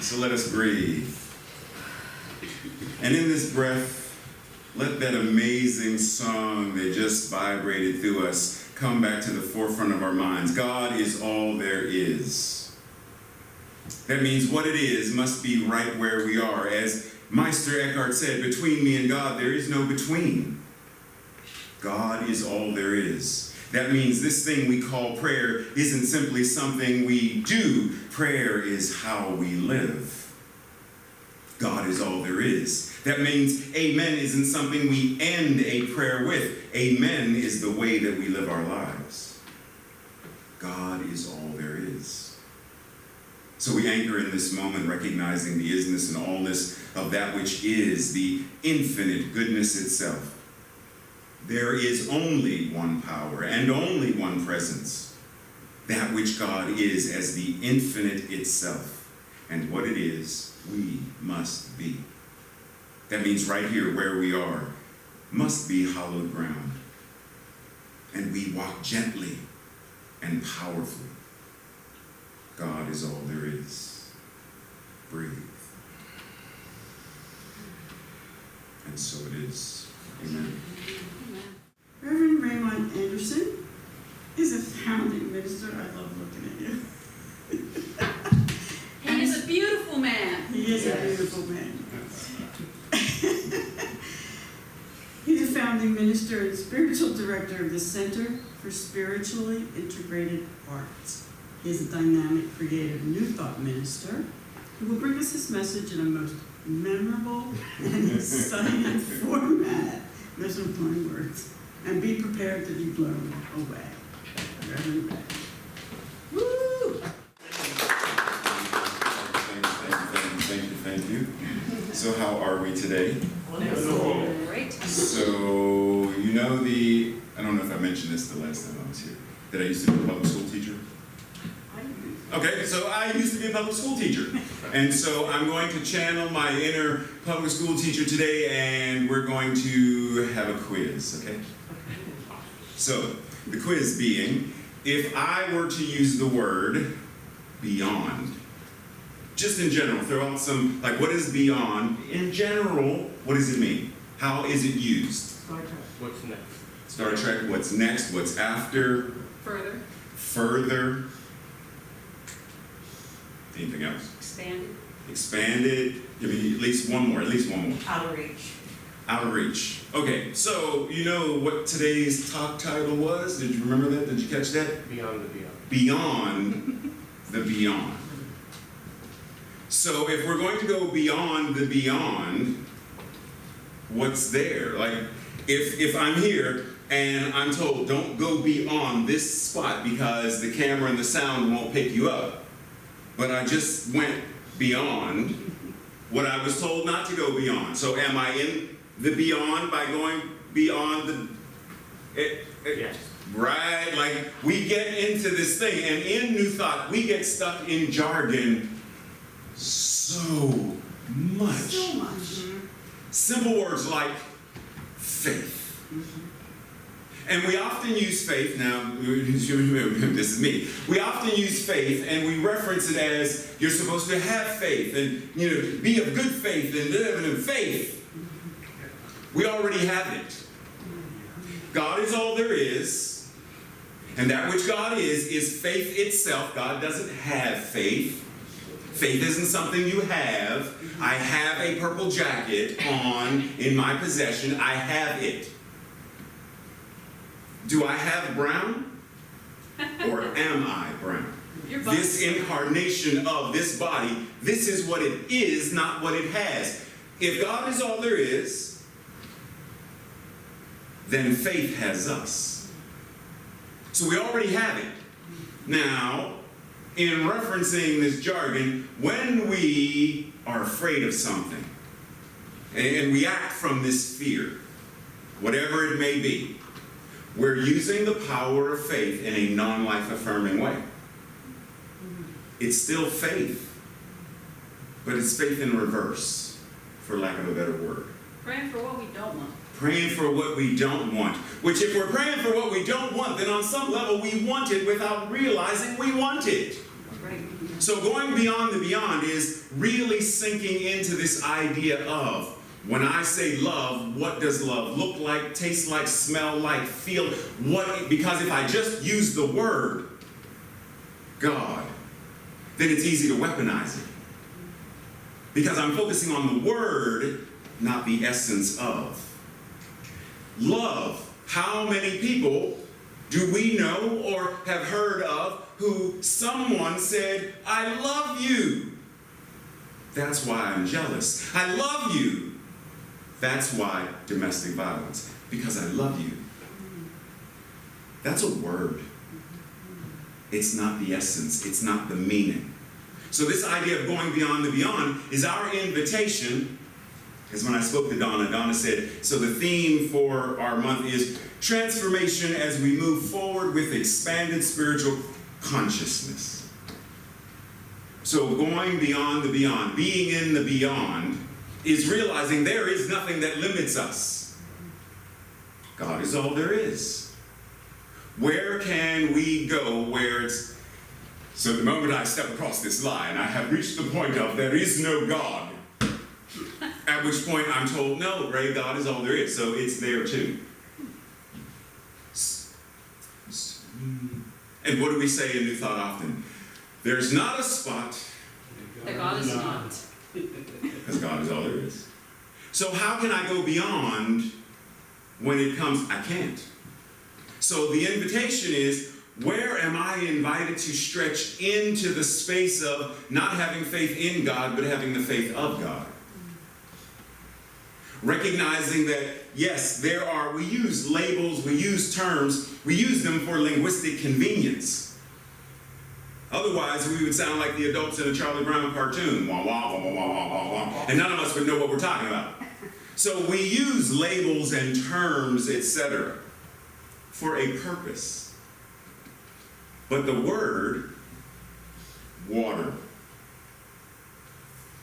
So let us breathe. And in this breath, let that amazing song that just vibrated through us come back to the forefront of our minds. God is all there is. That means what it is must be right where we are. As Meister Eckhart said, between me and God, there is no between. God is all there is. That means this thing we call prayer isn't simply something we do. Prayer is how we live. God is all there is. That means amen isn't something we end a prayer with. Amen is the way that we live our lives. God is all there is. So we anchor in this moment, recognizing the isness and allness of that which is, the infinite goodness itself. There is only one power and only one presence, that which God is as the infinite itself. And what it is, we must be. That means right here where we are must be hallowed ground. And we walk gently and powerfully. God is all there is. Breathe. And so it is. Amen. Reverend Raymont Anderson is a founding minister. I love looking at you. He is a beautiful man. He is a beautiful man. He's a founding minister and spiritual director of the Center for Spiritually Integrated Arts. He is a dynamic, creative, New Thought minister who will bring us his message in a most memorable and exciting format. Those are my words. And be prepared to be blown away. Reverend Ray. Woo! Thank you. So how are we today? Wonderful. Great. So, you know I don't know if I mentioned this the last time I was here, that I used to be a public school teacher. Okay, so I used to be a public school teacher. And so I'm going to channel my inner public school teacher today, and we're going to have a quiz, okay? So, the quiz being, if I were to use the word beyond, just in general, throw out some, like, what is beyond? In general, what does it mean? How is it used? Star Trek. What's next? Star Trek, what's next? What's after? Further. Further. Anything else? Expanded. Expanded. Give me at least one more. Outreach. Outreach. Okay, so you know what today's talk title was? Did you remember that? Did you catch that? Beyond the beyond. Beyond the beyond. So if we're going to go beyond the beyond, what's there? Like, if I'm here and I'm told, don't go beyond this spot because the camera and the sound won't pick you up, but I just went beyond what I was told not to go beyond. So am I in the beyond by going beyond Yes. Right? Like, we get into this thing, and in New Thought, we get stuck in jargon so much. So much. Simple words like faith. And we often use faith, now, this is me. We often use faith and we reference it as you're supposed to have faith and, be of good faith and live in faith. We already have it. God is all there is. And that which God is faith itself. God doesn't have faith. Faith isn't something you have. I have a purple jacket on in my possession. I have it. Do I have brown? Or am I brown? This incarnation of this body, this is what it is, not what it has. If God is all there is, then faith has us. So we already have it. Now, in referencing this jargon, when we are afraid of something, and we act from this fear, whatever it may be, we're using the power of faith in a non-life affirming way. It's still faith, but it's faith in reverse, for lack of a better word. Praying for what we don't want. Praying for what we don't want. Which, if we're praying for what we don't want, then on some level we want it without realizing we want it. Right. So going beyond the beyond is really sinking into this idea of, when I say love, what does love look like, taste like, smell like, feel? Because if I just use the word God, then it's easy to weaponize it. Because I'm focusing on the word, not the essence of. Love. How many people do we know or have heard of who someone said, I love you? That's why I'm jealous. I love you. That's why domestic violence. Because I love you. That's a word. It's not the essence. It's not the meaning. So this idea of going beyond the beyond is our invitation. Because when I spoke to Donna said, so the theme for our month is transformation as we move forward with expanded spiritual consciousness. So going beyond the beyond, being in the beyond, is realizing there is nothing that limits us. God is all there is. Where can we go where it's... So the moment I step across this line, I have reached the point of there is no God. At which point I'm told, no, Ray, God is all there is. So it's there too. And what do we say in New Thought often? There's not a spot That God is not. because God is all there is. So how can I go beyond when it comes? I can't. So the invitation is, where am I invited to stretch into the space of not having faith in God, but having the faith of God? Recognizing that, yes, we use labels, we use terms, we use them for linguistic convenience. Otherwise, we would sound like the adults in a Charlie Brown cartoon. Wah, wah, wah, wah, wah, wah, wah. And none of us would know what we're talking about. So we use labels and terms, etc., for a purpose. But the word, water.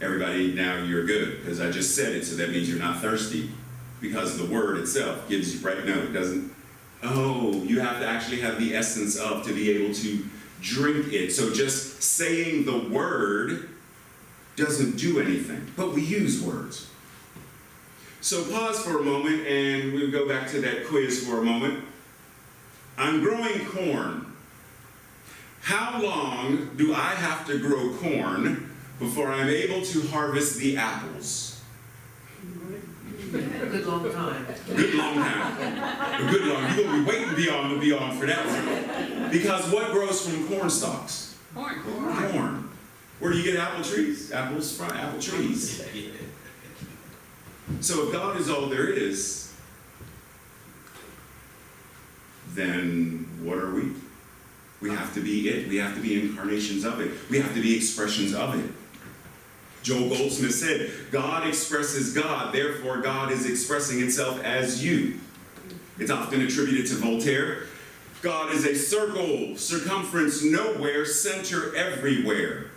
Everybody, now you're good, because I just said it, so that means you're not thirsty. Because the word itself gives you, right? No, it doesn't. Oh, you have to actually have the essence of to be able to drink it. So just saying the word doesn't do anything, but we use words. So pause for a moment, and we'll go back to that quiz for a moment. I'm growing corn. How long do I have to grow corn before I'm able to harvest the apples? A good long time. Good long time. A good long. You're going to be waiting beyond the beyond for that one. Because what grows from cornstalks? Corn. Corn. Where do you get apple trees? Apples from apple trees. So if God is all there is, then what are we? We have to be it. We have to be incarnations of it. We have to be expressions of it. Joel Goldsmith said, God expresses God, therefore God is expressing itself as you. It's often attributed to Voltaire. God is a circle, circumference nowhere, center everywhere.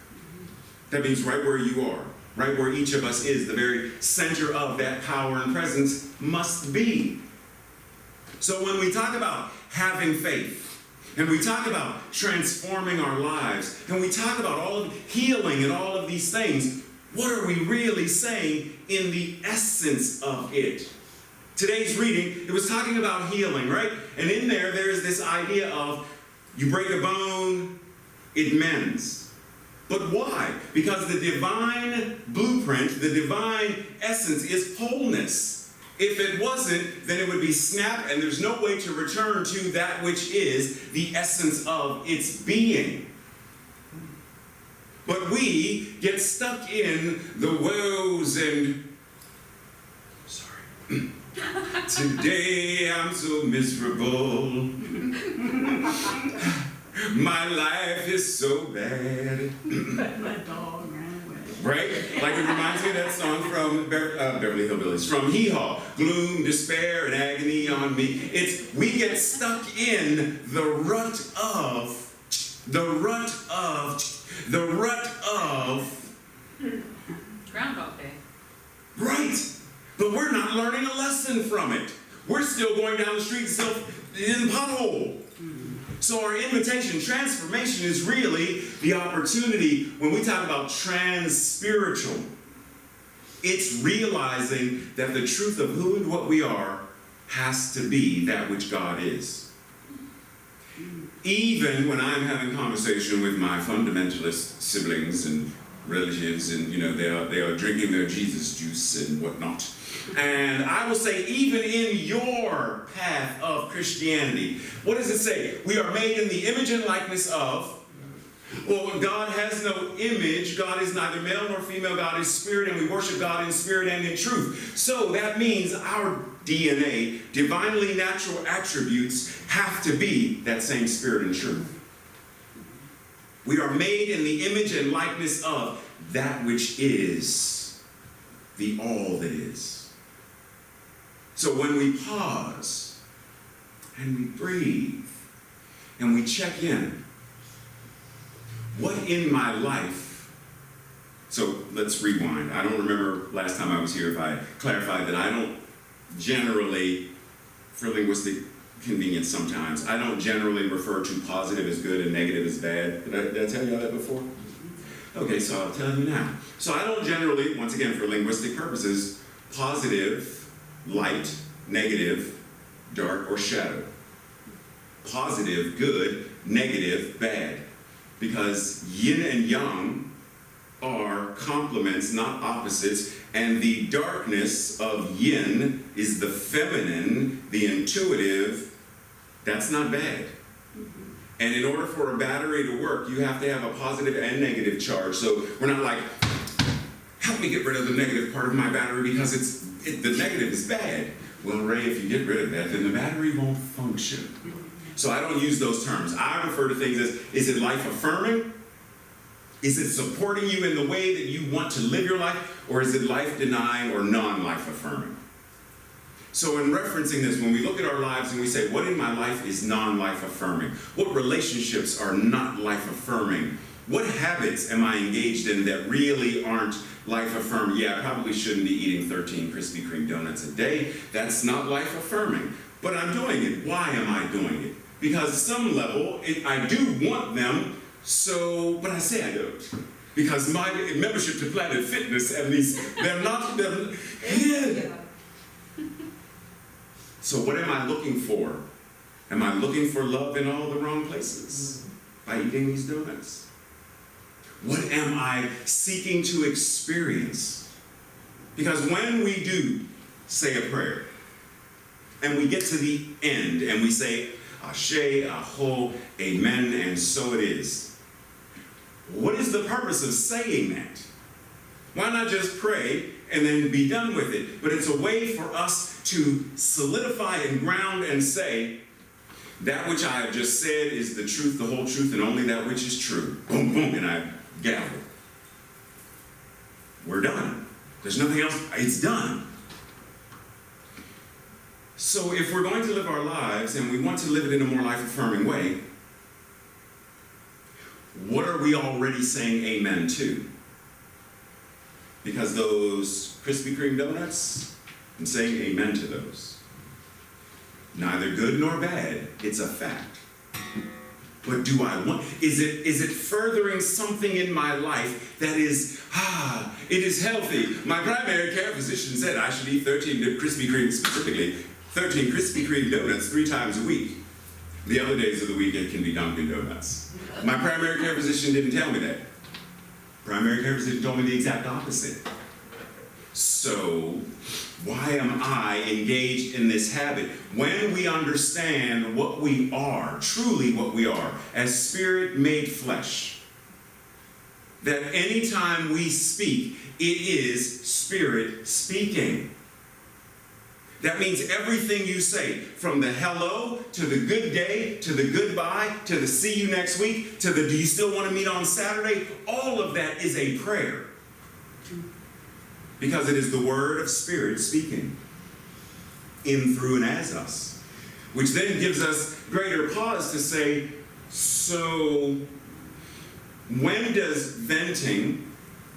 That means right where you are, right where each of us is, the very center of that power and presence must be. So when we talk about having faith, and we talk about transforming our lives, and we talk about all of healing and all of these things, what are we really saying in the essence of it? Today's reading, it was talking about healing, right? And in there is this idea of you break a bone, it mends. But why? Because the divine blueprint, the divine essence is wholeness. If it wasn't, then it would be snapped, and there's no way to return to that which is the essence of its being. But we get stuck in the woes and... Sorry. Today I'm so miserable. My life is so bad. My dog ran away. Right? Like it reminds me of that song from Beverly Hillbillies, from Hee Haw. Gloom, despair, and agony on me. We get stuck in the rut of Groundhog Day. Right. But we're not learning a lesson from it. We're still going down the street still in the pothole. So our invitation, transformation, is really the opportunity when we talk about transpiritual. It's realizing that the truth of who and what we are has to be that which God is. Even when I'm having conversation with my fundamentalist siblings and relatives, and they are drinking their Jesus juice and whatnot, and I will say, even in your path of Christianity, what does it say? We are made in the image and likeness of. Well, God has no image. God is neither male nor female. God is spirit, and we worship God in spirit and in truth. So that means our DNA, divinely natural attributes, have to be that same spirit and truth. We are made in the image and likeness of that which is the all that is. So when we pause and we breathe and we check in, what in my life, so let's rewind. I don't remember last time I was here if I clarified that I don't generally, for linguistic convenience sometimes, I don't generally refer to positive as good and negative as bad. Did I tell you that before? Okay, so I'll tell you now. So I don't generally, once again for linguistic purposes, positive, light, negative, dark, or shadow. Positive, good, negative, bad. Because yin and yang are complements, not opposites, and the darkness of yin is the feminine, the intuitive. That's not bad. And in order for a battery to work, you have to have a positive and negative charge. So we're not like, help me get rid of the negative part of my battery because the negative is bad. Well, Ray, if you get rid of that, then the battery won't function. So I don't use those terms. I refer to things as, is it life-affirming? Is it supporting you in the way that you want to live your life? Or is it life-denying or non-life-affirming? So in referencing this, when we look at our lives and we say, what in my life is non-life-affirming? What relationships are not life-affirming? What habits am I engaged in that really aren't life-affirming? Yeah, I probably shouldn't be eating 13 Krispy Kreme donuts a day. That's not life-affirming. But I'm doing it. Why am I doing it? Because at some level, I do want them, but I say I don't. Because my membership to Planet Fitness, at least, they're not, yeah. So what am I looking for? Am I looking for love in all the wrong places by eating these donuts? What am I seeking to experience? Because when we do say a prayer, and we get to the end, and we say, Ashe, Aho, Amen, and so it is. What is the purpose of saying that? Why not just pray and then be done with it? But it's a way for us to solidify and ground and say, that which I have just said is the truth, the whole truth, and only that which is true. Boom, boom, and I gavel. We're done. There's nothing else. It's done. So if we're going to live our lives and we want to live it in a more life-affirming way, what are we already saying amen to? Because those Krispy Kreme donuts, I'm saying amen to those. Neither good nor bad, it's a fact. But do I want, is it furthering something in my life that is, it is healthy? My primary care physician said I should eat 13 Krispy Kreme, specifically 13 Krispy Kreme donuts 3 times a week. The other days of the week it can be Dunkin' Donuts. My primary care physician didn't tell me that. Primary care physician told me the exact opposite. So, why am I engaged in this habit? When we understand what we are, truly what we are, as spirit made flesh, that anytime we speak, it is spirit speaking. That means everything you say, from the hello, to the good day, to the goodbye, to the see you next week, to the do you still want to meet on Saturday, all of that is a prayer. Because it is the word of spirit speaking in, through, and as us. Which then gives us greater pause to say, so when does venting,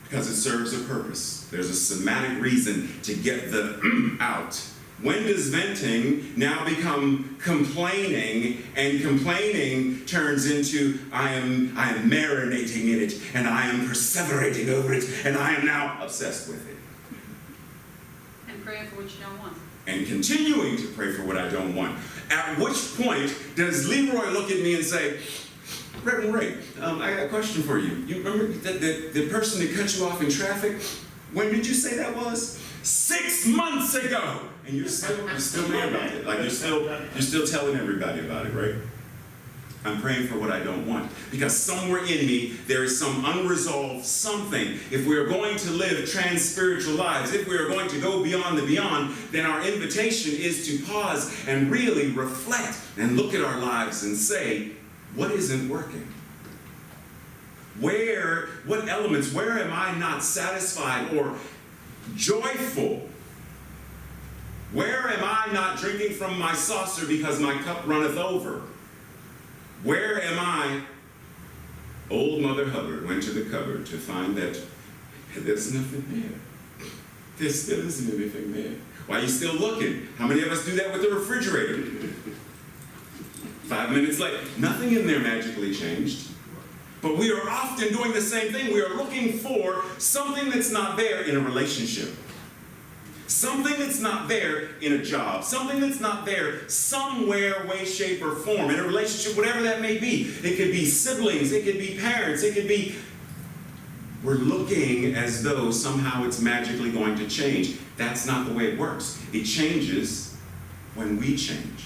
because it serves a purpose, there's a somatic reason to get the out. When does venting now become complaining, and complaining turns into I am marinating in it, and I am perseverating over it, and I am now obsessed with it. And praying for what you don't want. And continuing to pray for what I don't want. At which point does Leroy look at me and say, Reverend Ray, I got a question for you. You remember the person that cut you off in traffic? When did you say that was? 6 months ago! And you're still mad about it. Like you're still telling everybody about it, right? I'm praying for what I don't want. Because somewhere in me, there is some unresolved something. If we are going to live trans-spiritual lives, if we are going to go beyond the beyond, then our invitation is to pause and really reflect and look at our lives and say, what isn't working? What elements, where am I not satisfied or joyful? Where am I not drinking from my saucer because my cup runneth over? Where am I? Old Mother Hubbard went to the cupboard to find that there's nothing there. There still isn't anything there. Why are you still looking? How many of us do that with the refrigerator? 5 minutes later, nothing in there magically changed. But we are often doing the same thing. We are looking for something that's not there in a relationship. Something that's not there in a job. Something that's not there somewhere, way, shape, or form. In a relationship, whatever that may be. It could be siblings. It could be parents. It could be... We're looking as though somehow it's magically going to change. That's not the way it works. It changes when we change.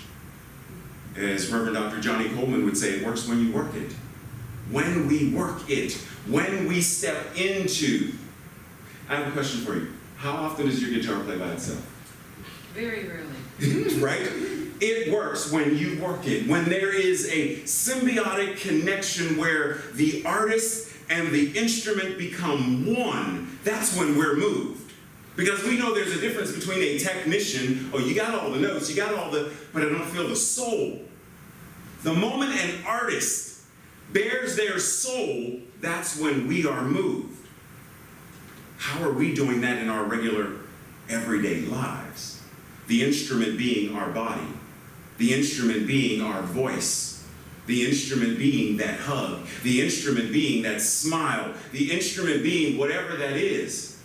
As Reverend Dr. Johnny Coleman would say, it works when you work it. When we work it. When we step into... I have a question for you. How often does your guitar play by itself? Very rarely. Right? It works when you work it. When there is a symbiotic connection where the artist and the instrument become one, that's when we're moved. Because we know there's a difference between a technician, oh, you got all the notes, you got all the, but I don't feel the soul. The moment an artist bears their soul, that's when we are moved. How are we doing that in our regular, everyday lives? The instrument being our body. The instrument being our voice. The instrument being that hug. The instrument being that smile. The instrument being whatever that is.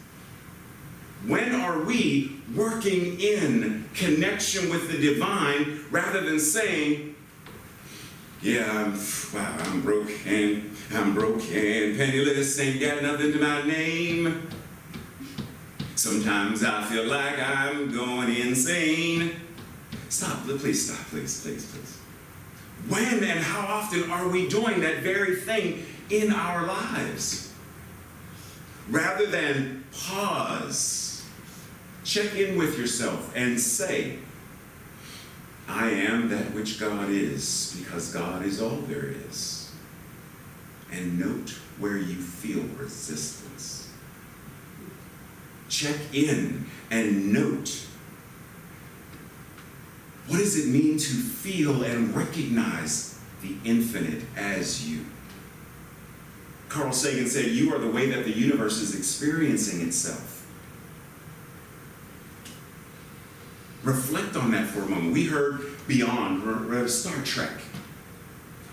When are we working in connection with the divine rather than saying, yeah, I'm broke and penniless, ain't got nothing to my name. Sometimes I feel like I'm going insane. Stop, please stop, please. When and how often are we doing that very thing in our lives? Rather than pause, check in with yourself and say, I am that which God is, because God is all there is. And note where you feel resistance. Check in and note, what does it mean to feel and recognize the infinite as you? Carl Sagan said, you are the way that the universe is experiencing itself. Reflect on that for a moment. We heard Beyond, Star Trek.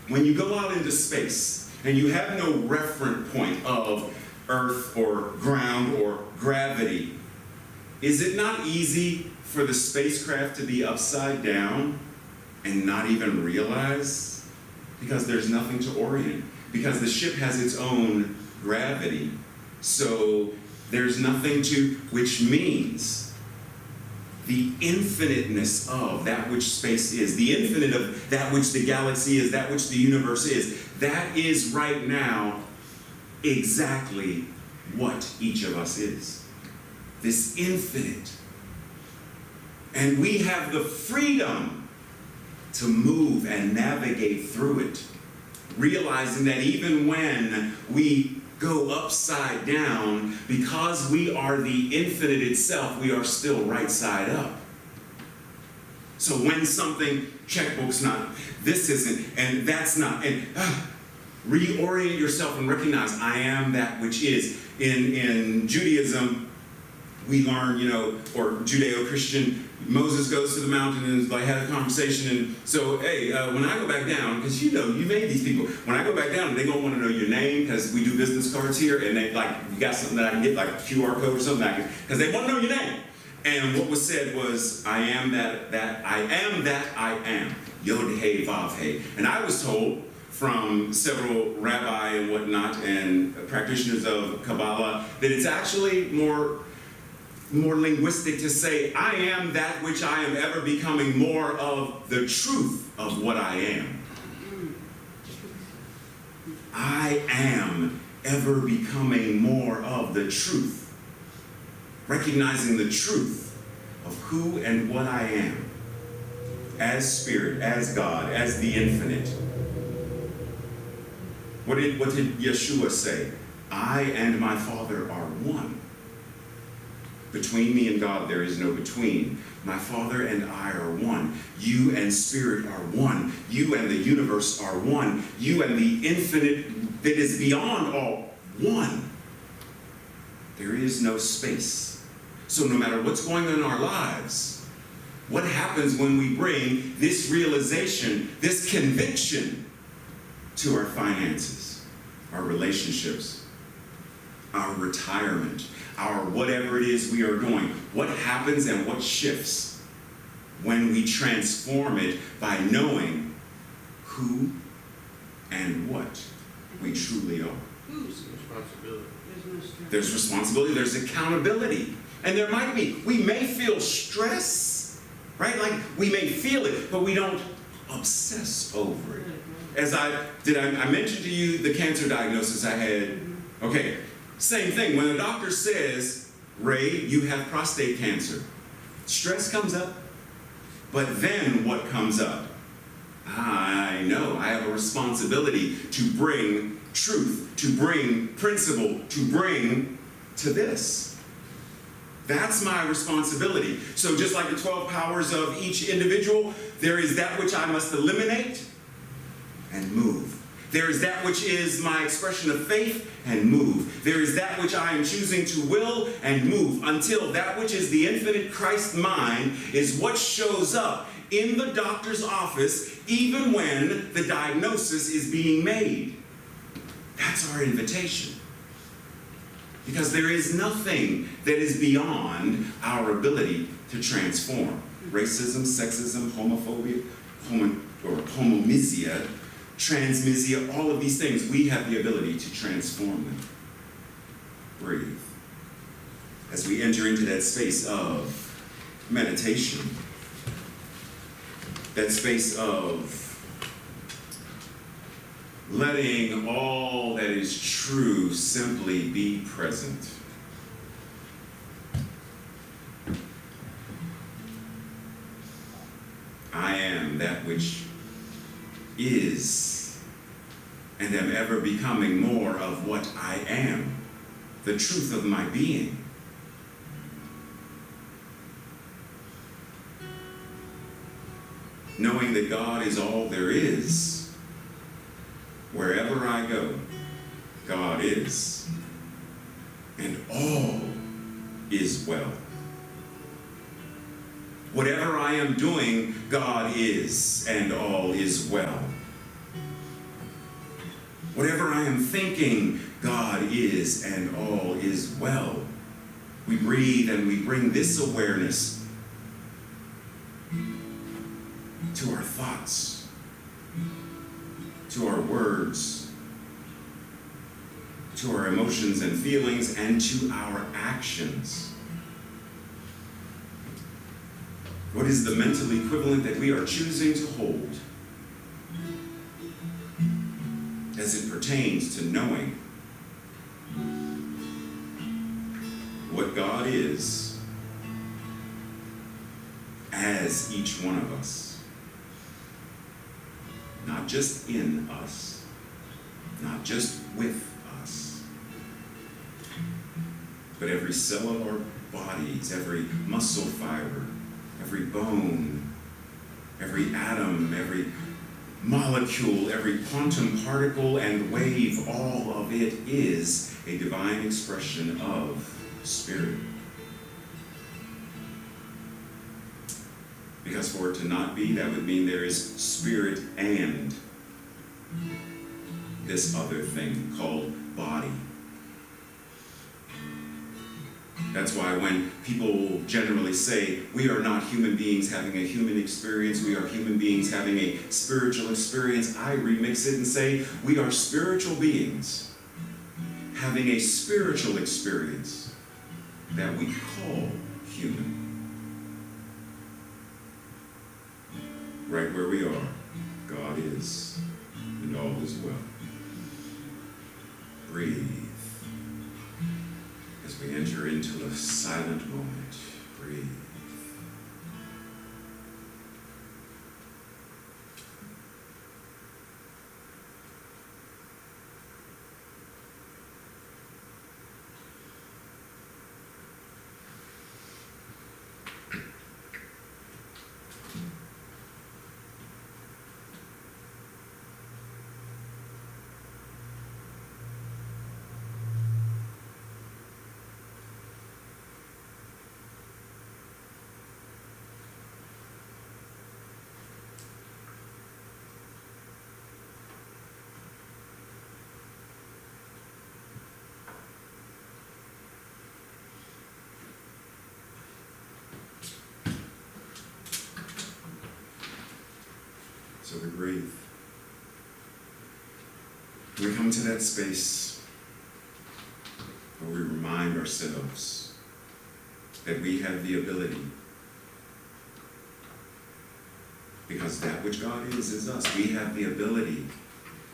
When you go out into space and you have no referent point of Earth or ground or gravity, is it not easy for the spacecraft to be upside down and not even realize? Because there's nothing to orient. Because the ship has its own gravity. So there's nothing to, which means the infiniteness of that which space is, the infinite of that which the galaxy is, that which the universe is, that is right now exactly what each of us is. This infinite. And we have the freedom to move and navigate through it, realizing that even when we go upside down, because we are the infinite itself, we are still right side up. So when something, checkbook's not, this isn't, and that's not, and reorient yourself and recognize, I am that which is. In Judaism, we learn, or Judeo-Christian, Moses goes to the mountain and had a conversation, and so, hey, when I go back down, because you made these people, when I go back down, they're going to want to know your name, because we do business cards here, and they, you got something that I can get, like a QR code or something, because they want to know your name. And what was said was, I am that I am, Yod He Vav He. And I was told from several rabbi and whatnot, and practitioners of Kabbalah, that it's actually more linguistic to say, I am that which I am ever becoming more of the truth of what I am. I am ever becoming more of the truth. Recognizing the truth of who and what I am. As Spirit, as God, as the infinite. What did Yeshua say? I and my Father are one. Between me and God there is no between. My Father and I are one. You and Spirit are one. You and the universe are one. You and the infinite that is beyond all, one. There is no space. So no matter what's going on in our lives, what happens when we bring this realization, this conviction to our finances, our relationships, our retirement, our whatever it is we are doing? What happens and what shifts when we transform it by knowing who and what we truly are? Whose responsibility? There's responsibility, there's accountability. And there might be, we may feel stress, right? Like we may feel it, but we don't obsess over it. As I mentioned to you the cancer diagnosis I had. Okay, same thing. When the doctor says, Ray, you have prostate cancer, stress comes up. But then what comes up? I know I have a responsibility to bring truth, to bring principle, to bring to this. That's my responsibility. So just like the 12 powers of each individual, there is that which I must eliminate and move. There is that which is my expression of faith and move. There is that which I am choosing to will and move until that which is the infinite Christ mind is what shows up in the doctor's office even when the diagnosis is being made. That's our invitation. Because there is nothing that is beyond our ability to transform. Racism, sexism, homophobia, homomisia, transmisia, all of these things, we have the ability to transform them. Breathe. As we enter into that space of meditation, that space of letting all that is true simply be present. I am that which is and am ever becoming more of what I am, the truth of my being. Knowing that God is all there is. Wherever I go, God is, and all is well. Whatever I am doing, God is, and all is well. Whatever I am thinking, God is, and all is well. We breathe and we bring this awareness to our thoughts, to our words, to our emotions and feelings, and to our actions. What is the mental equivalent that we are choosing to hold as it pertains to knowing what God is as each one of us? Not just in us, not just with us, but every cell of our bodies, every muscle fiber, every bone, every atom, every molecule, every quantum particle and wave, all of it is a divine expression of Spirit. because for it to not be, that would mean there is spirit and this other thing called body. That's why when people generally say, we are not human beings having a human experience, we are human beings having a spiritual experience, I remix it and say, we are spiritual beings having a spiritual experience that we call human. Right where we are, God is, and all is well. Breathe. As we enter into a silent moment, breathe. So we breathe. We come to that space where we remind ourselves that we have the ability, because that which God is us. We have the ability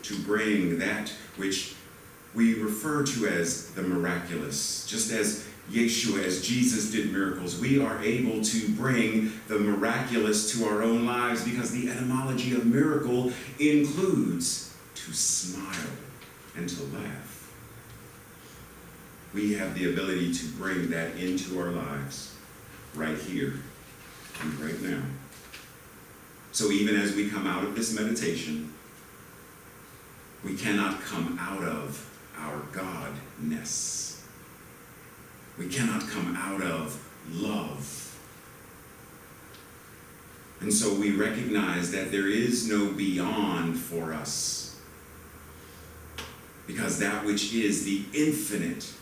to bring that which we refer to as the miraculous. Just as Yeshua, as Jesus did miracles, we are able to bring the miraculous to our own lives, because the etymology of miracle includes to smile and to laugh. We have the ability to bring that into our lives right here and right now. So even as we come out of this meditation, we cannot come out of our Godness. We cannot come out of love. And so we recognize that there is no beyond for us, because that which is the infinite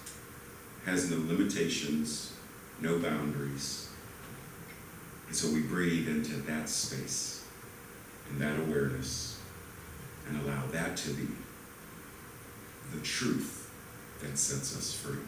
has no limitations, no boundaries. And so we breathe into that space and that awareness and allow that to be the truth that sets us free.